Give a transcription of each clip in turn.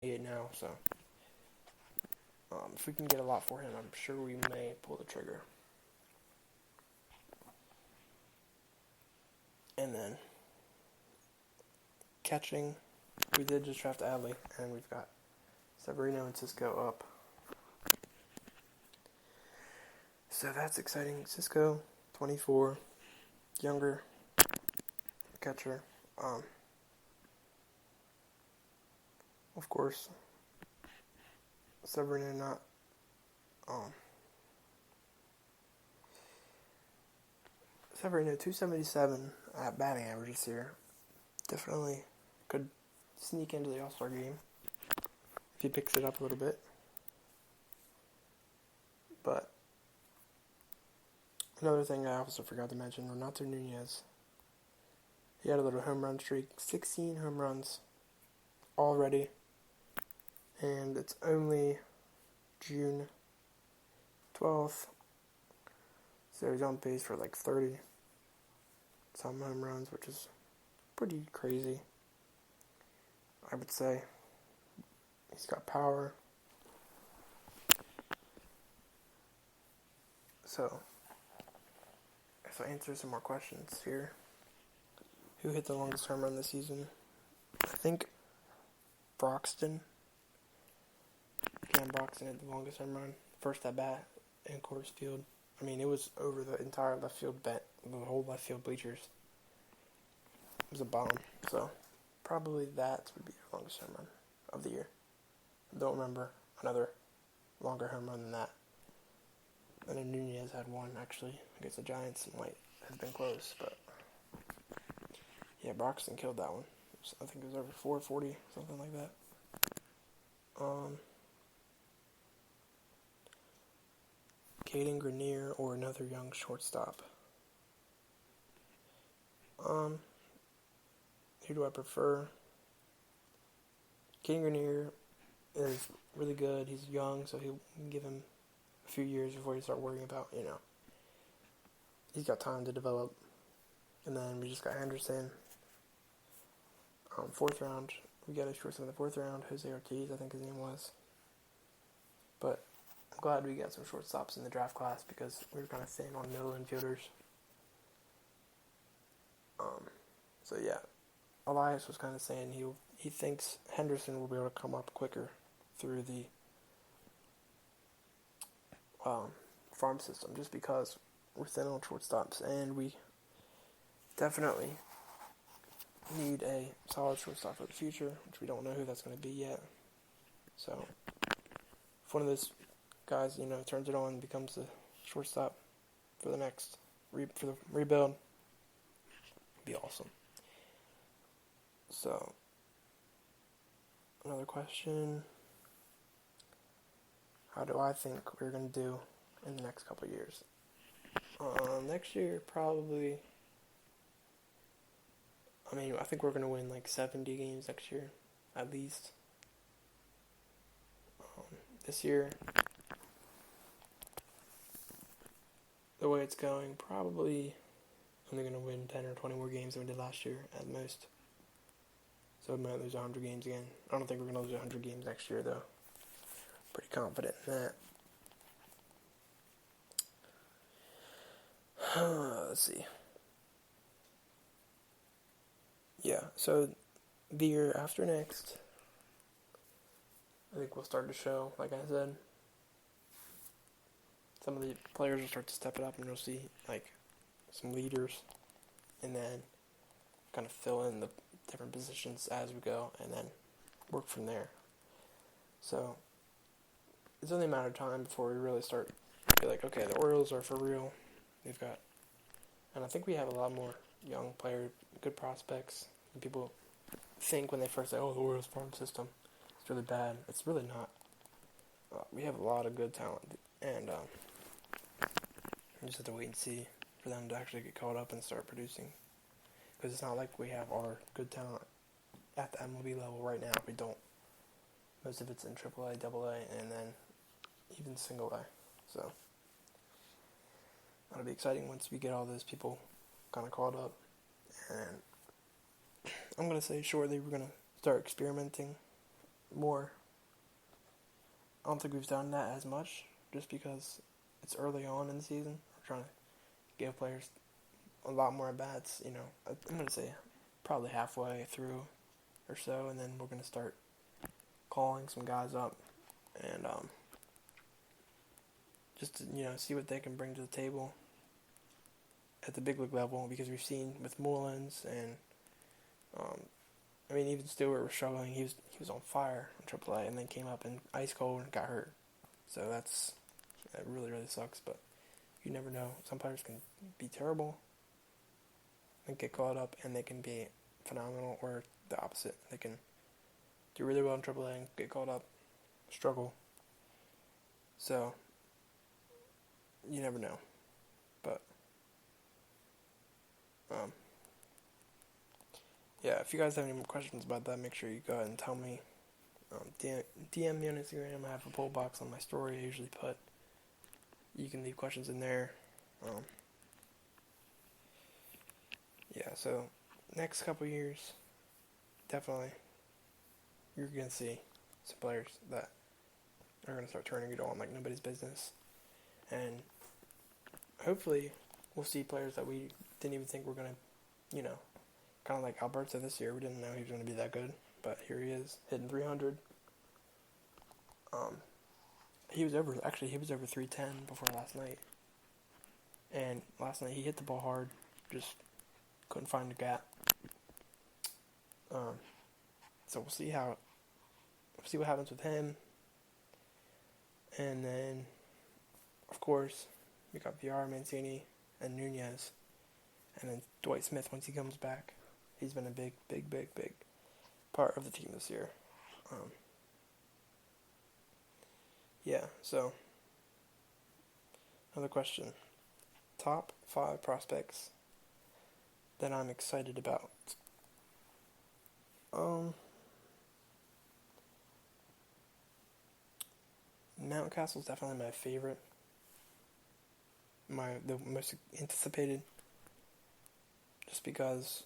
now, so if we can get a lot for him, I'm sure we may pull the trigger. And then catching, we did just draft Adley, and we've got Severino and Cisco up. So that's exciting. Cisco, 24, younger catcher. Of course, Severino not Severino 277 at batting average this year. Definitely could sneak into the All-Star game if he picks it up a little bit. But another thing I also forgot to mention, Renato Nunez. He had a little home run streak, 16 home runs already, and it's only June 12th, so he's on pace for like 30 some home runs, which is pretty crazy, I would say. He's got power. So, if I answer some more questions here. Who hit the longest home run this season? I think Cam Broxton hit the longest home run. First at bat in Coors Field. I mean, it was over the entire left field the whole left field bleachers. It was a bomb. So, probably that would be the longest home run of the year. I don't remember another longer home run than that. And then Nunez had one, actually, against the Giants. It might have been close, but yeah, Broxton killed that one. I think it was over 440, something like that. Caden Grenier or another young shortstop. Who do I prefer? Caden Grenier is really good. He's young, so he'll give him a few years before you start worrying about, he's got time to develop. And then we just got Henderson. Fourth round, we got a shortstop in the fourth round, Jose Ortiz, I think his name was. But I'm glad we got some shortstops in the draft class because we were kind of thin on middle infielders. So yeah, Elias was kind of saying he thinks Henderson will be able to come up quicker through the farm system just because we're thin on shortstops and we definitely need a solid shortstop for the future, which we don't know who that's going to be yet. So, if one of those guys, turns it on and becomes the shortstop for the next for the rebuild, it'd be awesome. So, another question: how do I think we're going to do in the next couple of years? Next year, probably. I think we're going to win like 70 games next year, at least. This year, the way it's going, probably only going to win 10 or 20 more games than we did last year, at most. So we might lose 100 games again. I don't think we're going to lose 100 games next year, though. Pretty confident in that. Let's see. Yeah, so the year after next, I think we'll start to show, like I said. Some of the players will start to step it up and you'll see, some leaders. And then kind of fill in the different positions as we go and then work from there. So, it's only a matter of time before we really start to be like, okay, the Orioles are for real. And I think we have a lot more young players, good prospects. And people think when they first say, the Orioles farm system is really bad. It's really not. We have a lot of good talent, and we just have to wait and see for them to actually get caught up and start producing. Because it's not like we have our good talent at the MLB level right now. We don't. Most of it's in AAA, AA, and then even single A. So that'll be exciting once we get all those people kind of caught up. And I'm going to say shortly we're going to start experimenting more. I don't think we've done that as much, just because it's early on in the season. We're trying to give players a lot more at bats. I'm gonna say probably halfway through or so, and then we're gonna start calling some guys up and just to, see what they can bring to the table at the big league level, because we've seen with Mullins and even Stewart was struggling. He was on fire in AAA, and then came up and ice cold and got hurt. So that really, really sucks. But you never know. Some players can be terrible and get caught up, and they can be phenomenal, or the opposite. They can do really well in AAA and get caught up, struggle. So you never know. But yeah, if you guys have any more questions about that, make sure you go ahead and tell me. DM me on Instagram. I have a poll box on my story I usually put. You can leave questions in there. So next couple years, definitely, you're going to see some players that are going to start turning it on like nobody's business. And hopefully we'll see players that we didn't even think were going to, kind of like Alberto this year. We didn't know he was going to be that good, but here he is, hitting 300. He was over 310 before last night. And last night he hit the ball hard, just couldn't find the gap. So we'll see what happens with him. And then, of course, we got VR, Mancini, and Nunez. And then Dwight Smith, once he comes back, he's been a big, big, big, big part of the team this year. So another question. Top 5 prospects that I'm excited about. Mountcastle's definitely my favorite. The most anticipated. Just because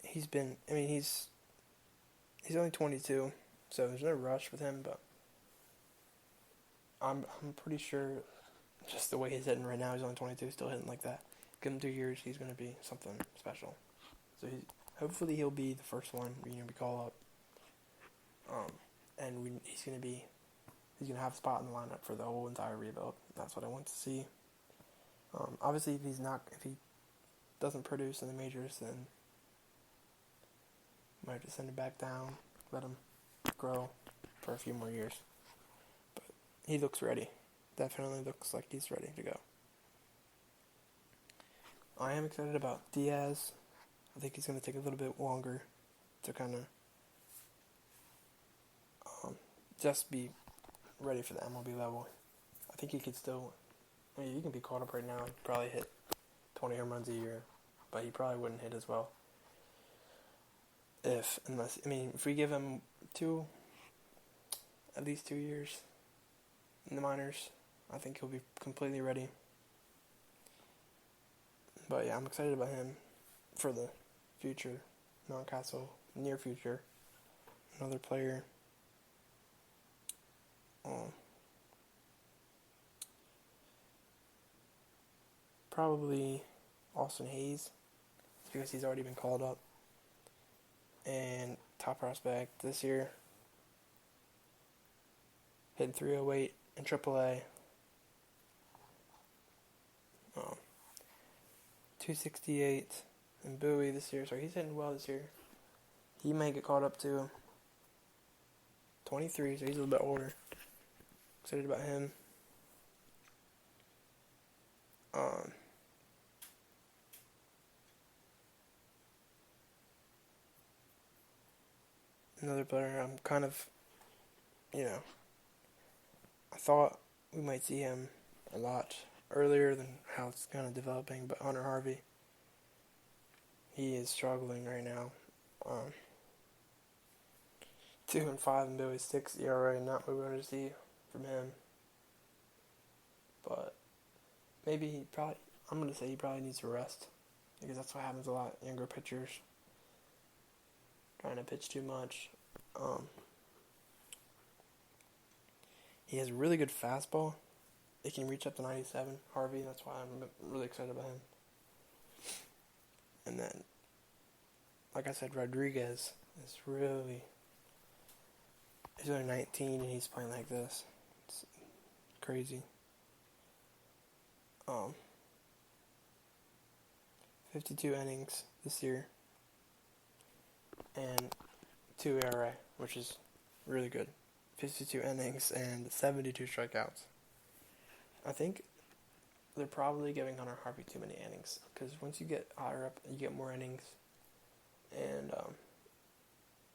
he's only 22, so there's no rush with him, but I'm pretty sure just the way he's hitting right now, he's only 22, still hitting like that. Give him 2 years, he's going to be something special. So hopefully he'll be the first one we call up. And he's going to have a spot in the lineup for the whole entire rebuild. That's what I want to see. Obviously, if he doesn't produce in the majors, then might just send him back down, let him grow for a few more years. But he looks ready. Definitely looks like he's ready to go. I am excited about Diaz. I think he's going to take a little bit longer to kind of just be ready for the MLB level. I think he could still... he can be caught up right now. He'd probably hit 20 home runs a year, but he probably wouldn't hit as well. If we give him at least 2 years in the minors, I think he'll be completely ready. But yeah, I'm excited about him for the future, Mountcastle, near future. Another player. Probably Austin Hayes, because he's already been called up. And top prospect this year, hitting 308 in AAA. 268 in Bowie this year, so he's hitting well this year. He may get caught up to 23, so he's a little bit older. Excited about him. Another player I'm kind of, I thought we might see him a lot earlier than how it's kind of developing, but Hunter Harvey, he is struggling right now. 2-5 in Bowie, 6 ERA, not what we want to see from him. But I'm going to say he probably needs to rest, because that's what happens a lot. Younger pitchers trying to pitch too much. He has a really good fastball. It can reach up to 97, Harvey. That's why I'm really excited about him. And then, like I said, Rodriguez is really... He's only 19 and he's playing like this. It's crazy. 52 innings this year. And 2 ERA, which is really good. 52 innings and 72 strikeouts. I think they're probably giving Hunter Harvey too many innings, because once you get higher up, you get more innings. And,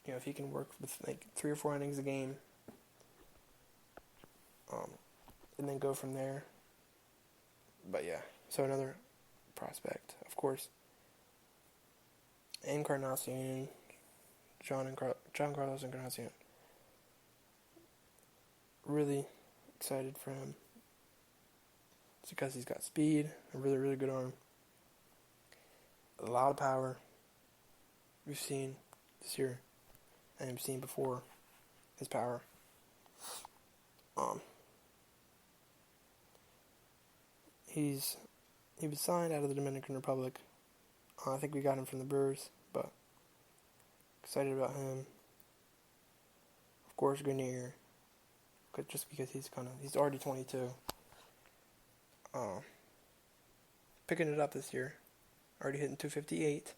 if he can work with like 3 or 4 innings a game, and then go from there. But yeah, so another prospect, of course. Encarnacion, John Carlos Encarnacion. Really excited for him. It's because he's got speed, a really, really good arm, a lot of power. We've seen this year, and we've seen before his power. He was signed out of the Dominican Republic. I think we got him from the Brewers, but excited about him. Of course, Grenier, just because he's already 22. Picking it up this year. Already hitting 258.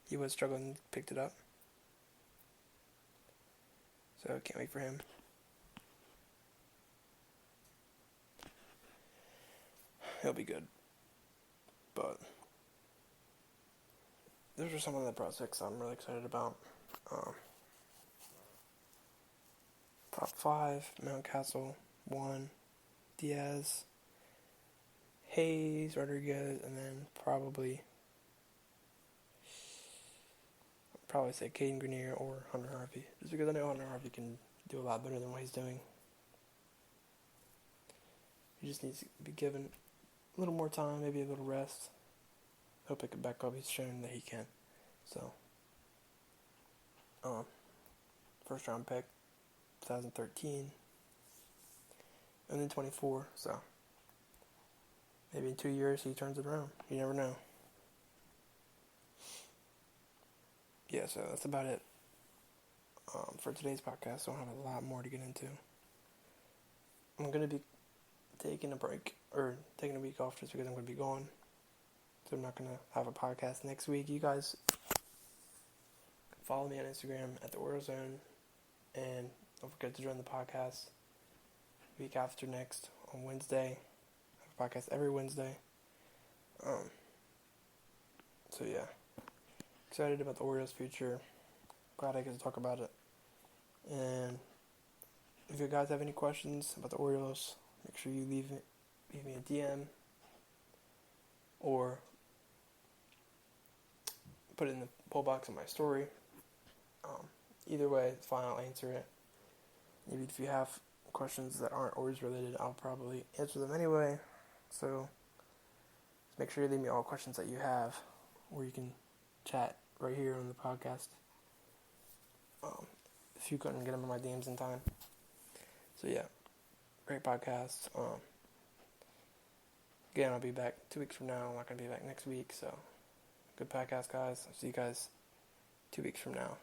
He was struggling, picked it up. So I can't wait for him. He'll be good. But those are some of the prospects I'm really excited about. Top 5, Mountcastle, 1, Diaz, Hayes, Rodriguez, and then probably say Caden Grenier or Hunter Harvey. Just because I know Hunter Harvey can do a lot better than what he's doing. He just needs to be given a little more time, maybe a little rest. He'll pick it back up. He's shown that he can. So, first round pick, 2013, and then 24. So, maybe in 2 years he turns it around. You never know. Yeah, so that's about it for today's podcast. I don't have a lot more to get into. I'm going to be taking a break, or taking a week off just because I'm going to be gone. So I'm not going to have a podcast next week. You guys follow me on Instagram at the Orioles Zone, and don't forget to join the podcast week after next on Wednesday. I have a podcast every Wednesday. So yeah, excited about the Orioles' future. Glad I get to talk about it. And if you guys have any questions about the Orioles, make sure you leave me a DM or put it in the poll box of my story. Either way, it's fine. I'll answer it. Maybe if you have questions that aren't Orioles related, I'll probably answer them anyway. So just make sure you leave me all questions that you have, or you can chat right here on the podcast. If you couldn't get them in my DMs in time. So yeah, great podcast. Again, I'll be back 2 weeks from now. I'm not going to be back next week, so good podcast, guys. I'll see you guys 2 weeks from now.